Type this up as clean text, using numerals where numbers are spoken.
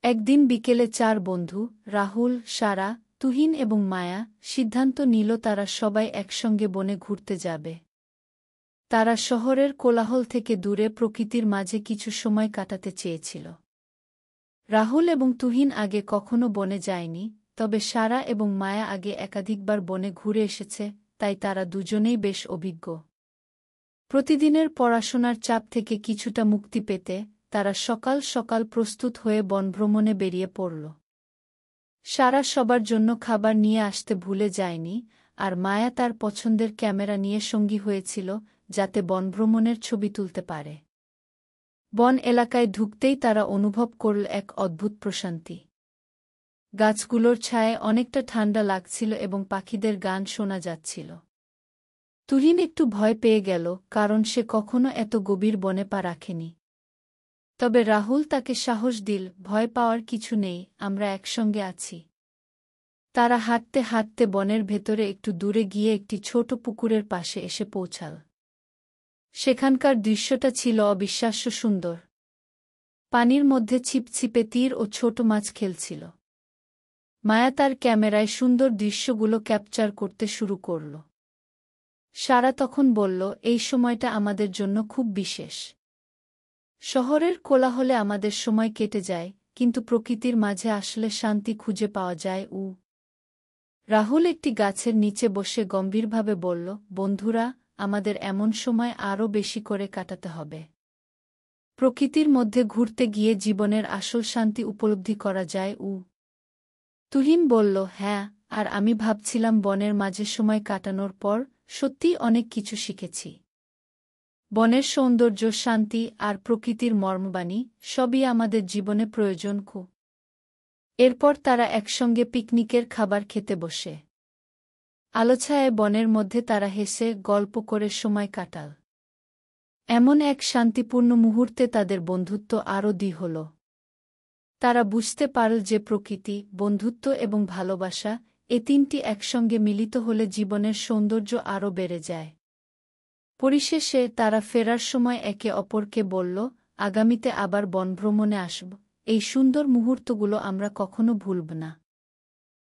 একদিন বিকেলে 4 বন্ধু রাহুল, সারা, তুহিন এবং মায়া সিদ্ধান্ত নিল তারা সবাই একসঙ্গে বনে ঘুরতে যাবে। তারা শহরের কোলাহল থেকে দূরে প্রকৃতির মাঝে কিছু সময় কাটাতে চেয়েছিল। রাহুল এবং তুহিন আগে কখনো বনে যায়নি, তবে সারা এবং মায়া আগে একাধিকবার বনে ঘুরে এসেছে, তাই তারা দুজনেই বেশ অভিজ্ঞ। প্রতিদিনের পড়াশোনার চাপ থেকে কিছুটা মুক্তি পেতে তারা সকাল সকাল প্রস্তুত হয়ে বনভ্রমণে বেরিয়ে পড়ল। সারা সবার জন্য খাবার নিয়ে আসতে ভুলে যায়নি, আর মায়া তার পছন্দের ক্যামেরা নিয়ে সঙ্গী হয়েছিল, যাতে বনভ্রমণের ছবি তুলতে পারে। বন এলাকায় ঢুকতেই তারা অনুভব করল এক অদ্ভুত প্রশান্তি। গাছগুলোর ছায়ায় অনেকটা ঠান্ডা লাগছিল এবং পাখিদের গান শোনা যাচ্ছিল। তুহিন একটু ভয় পেয়ে গেল, কারণ সে কখনো এত গভীর বনে পা রাখেনি। তবে রাহুল তাকে সাহস দিল, ভয় পাওয়ার কিছু নেই, আমরা একসঙ্গে আছি। তারা হাঁটতে হাঁটতে বনের ভেতরে একটু দূরে গিয়ে একটি ছোট পুকুরের পাশে এসে পৌঁছাল। সেখানকার দৃশ্যটা ছিল অবিশ্বাস্য সুন্দর। পানির মধ্যে ছিপছিপে তীর ও ছোট মাছ খেলছিল। মায়া তার ক্যামেরায় সুন্দর দৃশ্যগুলো ক্যাপচার করতে শুরু করল। সারা তখন বলল, এই সময়টা আমাদের জন্য খুব বিশেষ। শহরের কোলাহলে আমাদের সময় কেটে যায়, কিন্তু প্রকৃতির মাঝে আসলে শান্তি খুঁজে পাওয়া যায়। রাহুল একটি গাছের নিচে বসে গম্ভীরভাবে বলল, বন্ধুরা, আমাদের এমন সময় আরও বেশি করে কাটাতে হবে। প্রকৃতির মধ্যে ঘুরতে গিয়ে জীবনের আসল শান্তি উপলব্ধি করা যায়। তুহিন বলল, হ্যাঁ, আর আমি ভাবছিলাম বনের মাঝে সময় কাটানোর পর সত্যিই অনেক কিছু শিখেছি। বনের সৌন্দর্য, শান্তি আর প্রকৃতির মর্মবাণী সবই আমাদের জীবনে প্রয়োজন। এরপর তারা একসঙ্গে পিকনিকের খাবার খেতে বসে। আলোছায়ায় বনের মধ্যে তারা হেসে গল্প করে সময় কাটাল। এমন এক শান্তিপূর্ণ মুহূর্তে তাদের বন্ধুত্ব আরও দৃঢ় হল। তারা বুঝতে পারল যে প্রকৃতি, বন্ধুত্ব এবং ভালোবাসা, এ তিনটি একসঙ্গে মিলিত হলে জীবনের সৌন্দর্য আরও বেড়ে যায়। পরিশেষে তারা ফেরার সময় একে অপরকে বলল, আগামীতে আবার বনভ্রমণে আসব, এই সুন্দর মুহূর্তগুলো আমরা কখনো ভুলব না।